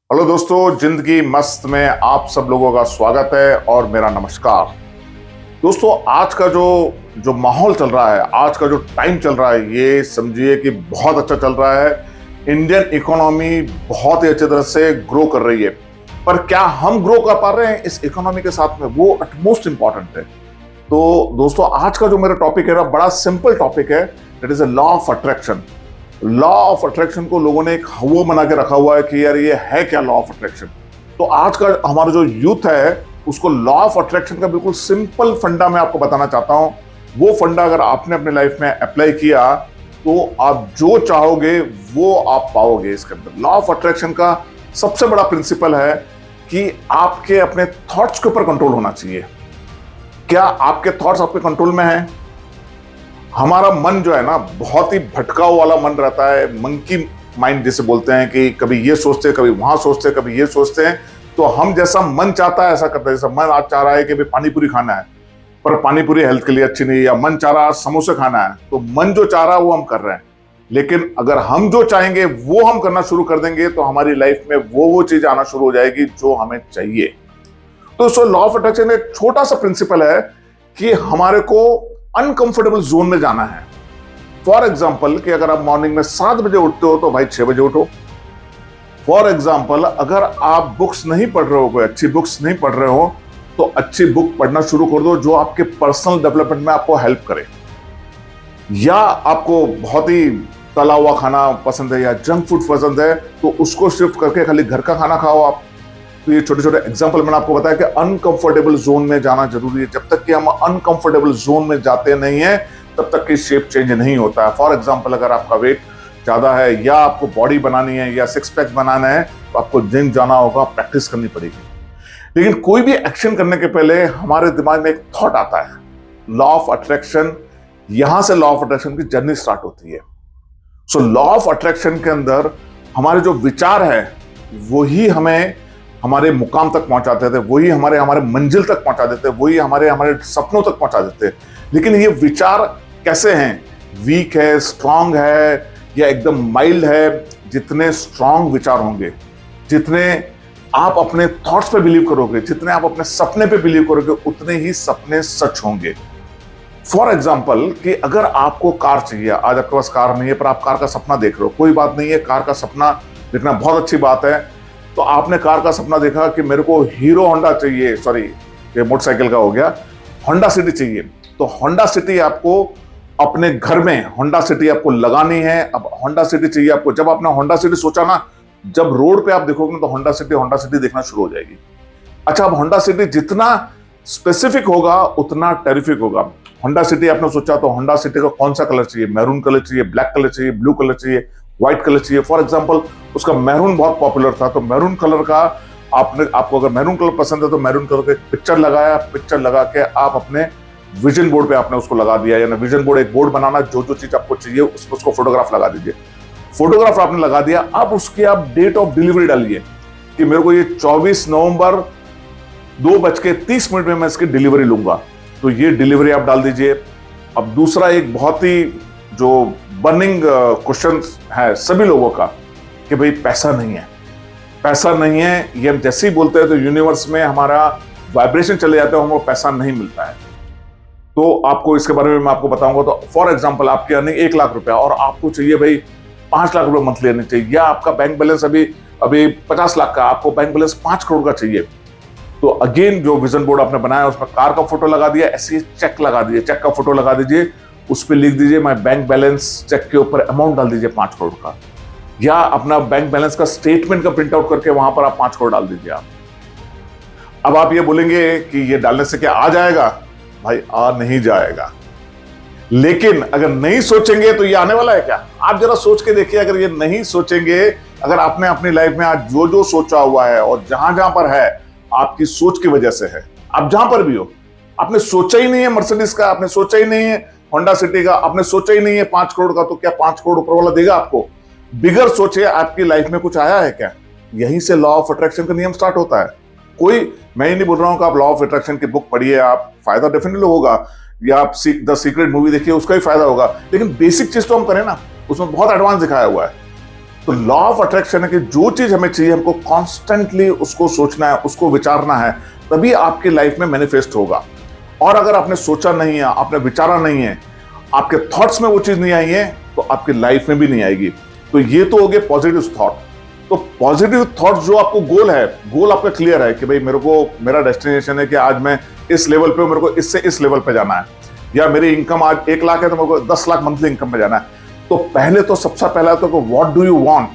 Hello दोस्तों, जिंदगी मस्त में आप सब लोगों का स्वागत है और मेरा नमस्कार। दोस्तों, आज का जो जो माहौल चल रहा है, आज का जो टाइम चल रहा है, ये समझिए कि बहुत अच्छा चल रहा है। इंडियन इकोनॉमी बहुत ही अच्छी तरह से ग्रो कर रही है, पर क्या हम ग्रो कर पा रहे हैं इस इकोनॉमी के साथ में, वो मोस्ट इंपॉर्टेंट है। तो दोस्तों, आज का जो मेरा टॉपिक है ना, बड़ा सिंपल टॉपिक है। That is a law of attraction. Law of attraction को लोगों ने एक वो बना के रखा हुआ है कि यार ये है क्या लॉ ऑफ अट्रैक्शन। तो आज का हमारा जो यूथ है, उसको लॉ ऑफ अट्रैक्शन का बिल्कुल सिंपल फंडा मैं आपको बताना चाहता हूं। वो फंडा अगर आपने अपने लाइफ में अप्लाई किया तो आप जो चाहोगे वो आप पाओगे। इसके अंदर लॉ ऑफ अट्रैक्शन का सबसे बड़ा प्रिंसिपल है कि आपके अपने थॉट्स के ऊपर कंट्रोल होना चाहिए। क्या आपके थॉट्स आपके कंट्रोल में है? हमारा मन जो है ना, बहुत ही भटकाव वाला मन रहता है। मंकी माइंड जिसे बोलते हैं कि कभी ये सोचते हैं, कभी वहां सोचते हैं, कभी ये सोचते हैं। तो हम जैसा मन चाहता है ऐसा करते हैं। जैसा मन आज चाह रहा है कि भाई पानी पूरी खाना है, पर पानी पूरी हेल्थ के लिए अच्छी नहीं है। या मन चाह रहा है समोसे खाना है, तो मन जो चाह रहा है वो हम कर रहे हैं। लेकिन अगर हम जो चाहेंगे वो हम करना शुरू कर देंगे तो हमारी लाइफ में वो चीज आना शुरू हो जाएगी जो हमें चाहिए। तो लॉ ऑफ अट्रैक्शन एक छोटा सा प्रिंसिपल है कि हमारे को अनकंफर्टेबल जोन में जाना है। फॉर एग्जाम्पल कि अगर आप मॉर्निंग में 7 बजे उठते हो तो भाई 6 बजे उठो। फॉर एग्जाम्पल अगर आप बुक्स नहीं पढ़ रहे हो, कोई अच्छी बुक्स नहीं पढ़ रहे हो, तो अच्छी बुक पढ़ना शुरू कर दो जो आपके पर्सनल डेवलपमेंट में आपको हेल्प करे। या आपको बहुत ही तला हुआ खाना पसंद है या जंक फूड पसंद है, तो उसको शिफ्ट करके खाली घर का खाना खाओ आप। तो ये छोटे छोटे एग्जांपल मैंने आपको बताया कि अनकंफर्टेबल जोन में जाना जरूरी है। जब तक कि हम अनकंफर्टेबल जोन में जाते नहीं है, तब तक कि शेप चेंज नहीं होता है। फॉर एग्जांपल अगर आपका वेट ज्यादा है या आपको बॉडी बनानी है या सिक्स पैक बनाना है, तो आपको जिम जाना होगा, प्रैक्टिस करनी पड़ेगी। लेकिन कोई भी एक्शन करने के पहले हमारे दिमाग में एक थॉट आता है, लॉ ऑफ अट्रैक्शन। यहां से लॉ ऑफ अट्रैक्शन की जर्नी स्टार्ट होती है। सो लॉ ऑफ अट्रैक्शन के अंदर हमारे जो विचार है वही हमें हमारे मुकाम तक पहुंचाते थे, वही हमारे हमारे मंजिल तक पहुंचा देते, वही हमारे हमारे सपनों तक पहुंचा देते। लेकिन ये विचार कैसे हैं? वीक है, स्ट्रांग है या एकदम माइल्ड है? जितने स्ट्रांग विचार होंगे, जितने आप अपने थॉट्स पे बिलीव करोगे, जितने आप अपने सपने पे बिलीव करोगे, उतने ही सपने सच होंगे। फॉर एग्जाम्पल कि अगर आपको कार चाहिए, आज आपके पास कार नहीं है पर आप कार का सपना देख रहे हो, कोई बात नहीं है, कार का सपना देखना बहुत अच्छी बात है। तो आपने कार का सपना देखा कि मेरे को हीरो होंडा चाहिए, सॉरी ये मोटरसाइकिल का हो गया, होंडा सिटी चाहिए। तो होंडा सिटी आपको अपने घर में होंडा सिटी आपको लगानी है। अब होंडा सिटी चाहिए आपको। जब आपने होंडा सिटी सोचा ना, जब रोड पे आप देखोगे ना, तो होंडा सिटी देखना शुरू हो जाएगी। अच्छा, अब होंडा सिटी जितना स्पेसिफिक होगा उतना टेरिफिक होगा। होंडा सिटी आपने सोचा, तो होंडा सिटी का कौन सा कलर चाहिए? मैरून कलर चाहिए, ब्लैक कलर चाहिए, ब्लू कलर चाहिए, व्हाइट कलर चाहिए। फॉर एग्जांपल उसका मैरून बहुत पॉपुलर था, तो मैरून कलर का आपको अगर मैरून कलर पसंद है तो मैरून कलर का पिक्चर लगाया, पिक्चर लगा के आप अपने विजन बोर्ड पे आपने उसको लगा दिया। यानी विजन बोर्ड एक बोर्ड बनाना, जो जो चीज आपको चाहिए उसको फोटोग्राफ लगा दीजिए। फोटोग्राफ आपने लगा दिया, अब उसकी आप डेट ऑफ डिलीवरी डालिए कि मेरे को ये 24 नवंबर 2:30 में मैं इसकी डिलीवरी लूंगा। तो ये डिलीवरी आप डाल दीजिए। अब दूसरा एक बहुत ही जो बर्निंग क्वेश्चन है सभी लोगों का कि भाई पैसा नहीं है, पैसा नहीं है। ये हम जैसे ही बोलते हैं तो यूनिवर्स में हमारा वाइब्रेशन चले जाता है, हमको पैसा नहीं मिलता है। तो आपको इसके बारे में मैं आपको बताऊंगा। तो फॉर एग्जांपल आपकी अर्निंग 1 लाख रुपया और आपको चाहिए भाई 5 लाख रुपए मंथली अर्निंग चाहिए, या आपका बैंक बैलेंस अभी 50 लाख का, आपको बैंक बैलेंस 5 करोड़ का चाहिए। तो अगेन जो विजन बोर्ड आपने बनाया उसमें कार का फोटो लगा दिया, ऐसे चेक लगा दीजिए, चेक का फोटो लगा दीजिए, उस पर लिख दीजिए माय बैंक बैलेंस, चेक के ऊपर अमाउंट डाल दीजिए 5 करोड़ का। या अपना बैंक बैलेंस का स्टेटमेंट का प्रिंट आउट करके वहां पर आप 5 करोड़ डाल दीजिए आप। अब आप ये बोलेंगे कि ये डालने से क्या आ जाएगा? भाई आ नहीं जाएगा, लेकिन अगर नहीं सोचेंगे तो ये आने वाला है क्या? आप जरा सोच के देखिए। अगर ये नहीं सोचेंगे, अगर आपने अपनी लाइफ में आज जो जो सोचा हुआ है और जहां जहां पर है, आपकी सोच की वजह से है। आप जहां पर भी हो, आपने सोचा ही नहीं है मर्सिडीज का, आपने सोचा ही नहीं है होंडा सिटी का, आपने सोचा ही नहीं है 5 करोड़ का, तो क्या 5 करोड़ ऊपर वाला देगा आपको? बिगर सोचे आपकी लाइफ में कुछ आया है क्या? यहीं से लॉ ऑफ अट्रैक्शन का नियम स्टार्ट होता है। मैं ही नहीं बोल रहा हूं कि आप लॉ ऑफ अट्रैक्शन की बुक पढ़िए, आप फायदा डेफिनेटली होगा, या आप द सीक्रेट मूवी देखिए, उसका भी फायदा होगा। लेकिन बेसिक चीज तो हम करें ना, उसमें बहुत एडवांस दिखाया हुआ है। तो लॉ ऑफ अट्रैक्शन है कि जो चीज हमें चाहिए हमको कॉन्स्टेंटली उसको सोचना है, उसको विचारना है, तभी आपकी लाइफ में मैनिफेस्ट होगा। और अगर आपने सोचा नहीं है, आपने विचारा नहीं है, आपके थॉट्स में वो चीज नहीं आई है, तो आपकी लाइफ में भी नहीं आएगी। तो ये तो हो गए पॉजिटिव थॉट। तो पॉजिटिव थॉट जो आपको गोल है, गोल आपका क्लियर है कि भाई मेरे को, मेरा डेस्टिनेशन है कि आज मैं इस लेवल पे हूं, मेरे को इससे इस लेवल पे जाना है, या मेरी इनकम आज 1 लाख है तो मेरे को 10 लाख मंथली इनकम पे जाना है। तो पहले तो सबसे पहला तो व्हाट डू यू वांट,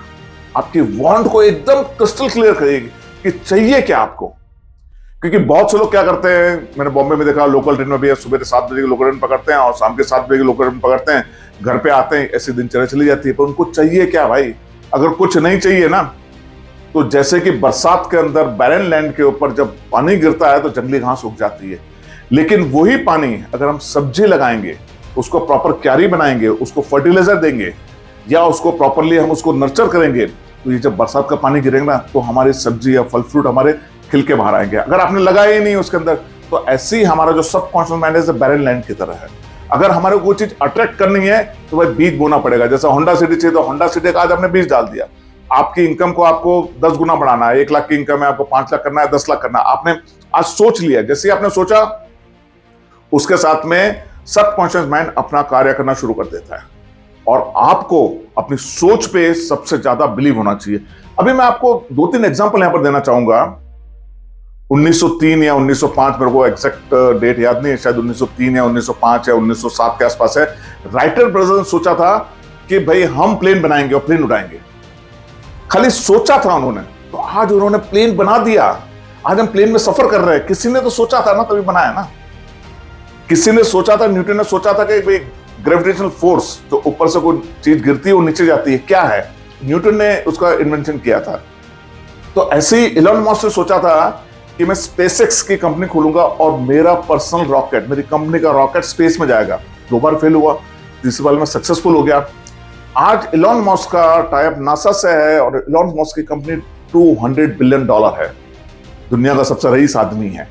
आपकी वांट को एकदम क्रिस्टल क्लियर करिएगी कि चाहिए क्या आपको। क्योंकि बहुत से लोग क्या करते हैं, मैंने बॉम्बे में देखा, लोकल ट्रेन में भी सुबह 7 बजे की लोकल ट्रेन पकड़ते हैं और शाम के 7 बजे की लोकल ट्रेन पकड़ते हैं, घर पे आते हैं, ऐसी दिनचर्या चली जाती है। पर उनको चाहिए क्या भाई? अगर कुछ नहीं चाहिए ना, तो जैसे कि बरसात के अंदर बैरन लैंड के ऊपर जब पानी गिरता है तो जंगली घास उग जाती है, लेकिन वही पानी अगर हम सब्जी लगाएंगे, उसको प्रॉपर क्यारी बनाएंगे, उसको फर्टिलाइजर देंगे, या उसको प्रॉपरली हम उसको नर्चर करेंगे, तो ये जब बरसात का पानी गिरेगा ना, तो हमारी सब्जी या फल फ्रूट हमारे खिल के बाहर आएंगे। अगर आपने लगाया ही नहीं उसके अंदर, तो ऐसे ही हमारा जो सबकॉन्शियस माइंड है बैरन लैंड की तरह है। अगर हमारे को चीज अट्रैक्ट करनी है तो भाई बीज बोना पड़ेगा। जैसा होंडा सिटी चाहिए तो होंडा सिटी का आज आपने बीज डाल दिया। आपकी इनकम को आपको 10 गुना बढ़ाना है, 1 लाख की इनकम है, आपको 5 लाख करना है, 10 लाख करना है, आपने आज सोच लिया। जैसे आपने सोचा, उसके साथ में सबकॉन्शियस माइंड अपना कार्य करना शुरू कर देता है, और आपको अपनी सोच पे सबसे ज्यादा बिलीव होना चाहिए। अभी मैं आपको 2-3 एग्जांपल यहां पर देना चाहूंगा। 1903 या 1905, मेरे को एग्जैक्ट डेट याद नहीं है, शायद 1903 या 1905 या 1907 के आसपास है। राइटर ब्रदर्स ने सोचा था कि भाई हम प्लेन बनाएंगे और प्लेन उड़ाएंगे। खाली सोचा था उन्होंने, तो आज उन्होंने प्लेन बना दिया। आज हम प्लेन में सफर कर रहे हैं। किसी ने तो सोचा था ना, तभी बनाया ना। किसी ने सोचा था, न्यूटन ने सोचा था कि भाई ग्रेविटेशनल फोर्स, जो ऊपर से कोई चीज गिरती है वो नीचे जाती है, क्या है? न्यूटन ने उसका इन्वेंशन किया था। तो ऐसे ही इलॉन मस्क ने सोचा था कि मैं स्पेसएक्स की कंपनी खोलूंगा और मेरा पर्सनल रॉकेट, मेरी कंपनी का रॉकेट स्पेस में जाएगा। 2 बार फेल हुआ, तीसरी बार में सक्सेसफुल हो गया। आज इलॉन मस्क का टाइप नासा से है और इलॉन मस्क की कंपनी $200 बिलियन है, दुनिया का सबसे रईस आदमी है।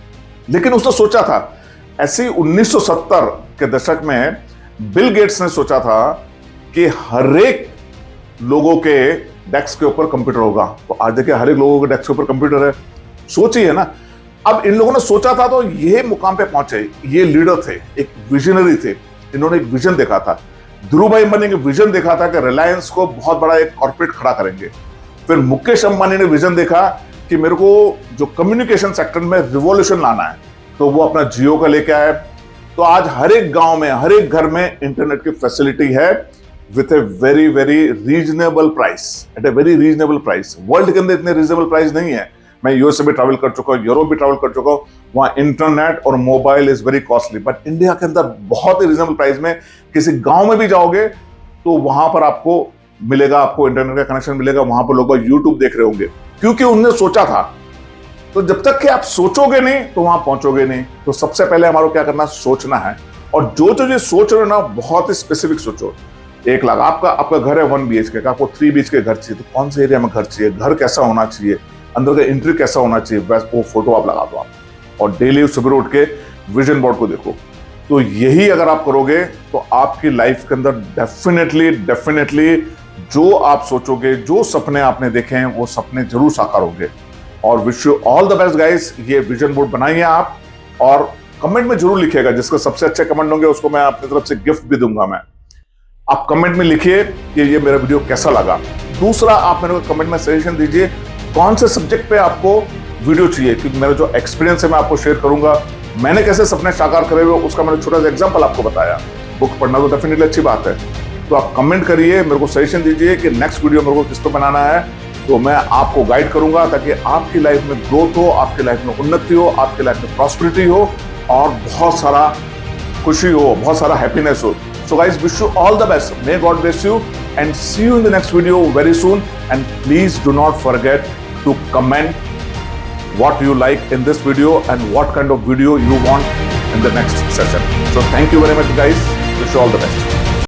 लेकिन उसने सोचा था, ऐसे ही 1970 के दशक में बिल गेट्स ने सोचा था कि हर एक लोगों के डेस्क के ऊपर कंप्यूटर होगा। तो आज देखिए हर एक लोगों के डेस्क के ऊपर कंप्यूटर है। सोचिए ना, अब इन लोगों ने सोचा था तो ये मुकाम पे पहुंचे। ये लीडर थे, एक विजनरी थे, इन्होंने एक विजन देखा था। ध्रुव भाई अंबानी ने विजन देखा था कि रिलायंस को बहुत बड़ा एक कॉर्पोरेट खड़ा करेंगे। फिर मुकेश अंबानी ने विजन देखा कि मेरे को जो कम्युनिकेशन सेक्टर में रिवॉल्यूशन लाना है, तो वो अपना जियो का लेके आए। तो आज हर एक गांव में, हर एक घर में इंटरनेट की फैसिलिटी है with a very very reasonable price, at a very reasonable price. World के अंदर इतने रीजनेबल प्राइस नहीं है। मैं यूएसए भी ट्रैवल कर चुका हूँ, यूरोप भी ट्रैवल कर चुका हूँ, वहां इंटरनेट और mobile is very costly. But India के अंदर बहुत ही रीजनेबल प्राइस में किसी गांव में भी जाओगे तो वहां पर आपको मिलेगा, आपको इंटरनेट का कनेक्शन मिलेगा। वहां पर लोग यूट्यूब देख रहे होंगे, क्योंकि उन्होंने सोचा था। तो जब तक कि आप सोचोगे नहीं तो वहां पहुंचोगे नहीं। तो सबसे पहले हमारा क्या करना, सोचना है। और जो जो ये सोच रहे हो ना, बहुत ही स्पेसिफिक सोचो। 1 लाख आपका घर है 1 BHK का, आपको 3 BHK घर चाहिए, तो कौन से एरिया में घर चाहिए, घर कैसा होना चाहिए, अंदर का एंट्री कैसा होना चाहिए, बस वो फोटो आप लगा दो आप। और डेली सुबह उठ के विजन बोर्ड को देखो। तो यही अगर आप करोगे तो आपकी लाइफ के अंदर डेफिनेटली जो आप सोचोगे, जो सपने आपने देखे हैं, वो सपने जरूर साकार होंगे। और wish you all the best guys. ये विजन बोर्ड बनाइए आप, और कमेंट में जरूर लिखिएगा। जिसके सबसे अच्छे कमेंट होंगे उसको मैं अपनी तरफ से गिफ्ट भी दूंगा। मैं आप कमेंट में लिखिए कि ये मेरा वीडियो कैसा लगा। दूसरा, आप मेरे को कमेंट में सजेशन दीजिए कौन से सब्जेक्ट पे आपको वीडियो चाहिए, क्योंकि मेरा जो एक्सपीरियंस है मैं आपको शेयर करूंगा। मैंने कैसे सपने साकार करे हुए, उसका मैंने छोटा सा एग्जांपल आपको बताया। बुक पढ़ना तो डेफिनेटली अच्छी बात है। तो आप कमेंट करिए, मेरे को सजेशन दीजिए कि नेक्स्ट वीडियो मेरे को किस पे बनाना है, तो मैं आपको गाइड करूंगा, ताकि आपकी लाइफ में ग्रोथ हो, आपकी लाइफ में उन्नति हो, आपकी लाइफ में प्रॉस्पेरिटी हो, और बहुत सारा खुशी हो, बहुत सारा हैप्पीनेस हो। So guys, wish you all the best. May God bless you and see you in the next video very soon. And please do not forget to comment what you like in this video and what kind of video you want in the next session. So thank you very much guys. Wish you all the best.